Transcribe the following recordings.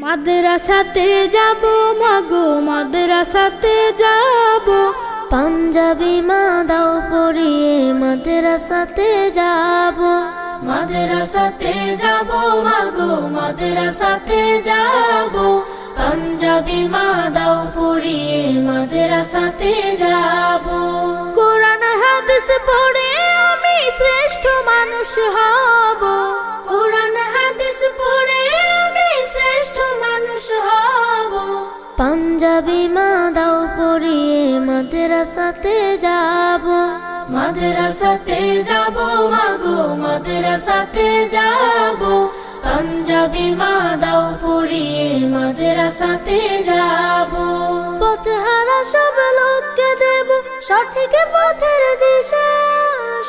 মাদ্রাসাতে যাব মাগো মাদ্রাসাতে যাব, পাঞ্জাবি মা দাও পরিয়ে মাদ্রাসাতে যাব। মাদ্রাসাতে যাব মাগো মাদ্রাসাতে যাব, পাঞ্জাবি মা দাও পরিয়ে মাদ্রাসাতে যাব। কোরআন হাদিস পড়ে আমি শ্রেষ্ঠ মানুষ হব, কোরআন হাদিস পড়ে আমি শ্রেষ্ঠ মানুষ হব। পাঞ্জাবি মা দাও পরিয়ে মাদ্রাসাতে যাব। মাদ্রাসাতে যাব মাগো মাদ্রাসাতে যাব, পাঞ্জাবি মা দাও পরিয়ে মাদ্রাসাতে যাব। পথহারা সব লোককে দেব সঠিক পথের দিশা,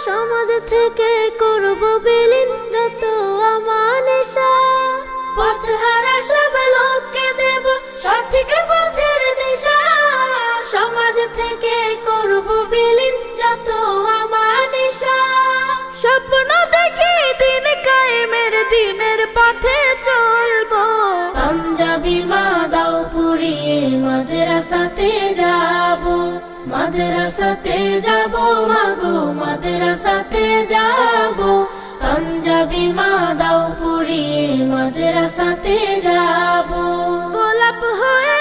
সমাজ থেকে করব বিলীন যত আমানিশা। পথহারা সব লোককে দেব সঠিক পথের দিশা, সমাজ থেকে করব বিলীন যত আমানিশা। স্বপ্ন দেখি দিন কায়েমের দিনের পথে চলবো, পাঞ্জাবি মা দাও পরিয়ে মাদ্রাসাতে যাব। মাদ্রাসাতে যাব মাগো মাদ্রাসাতে যাব, পাঞ্জাবি মা দাও পরিয়ে মাদ্রাসাতে যাব। গোলাপ হয়ে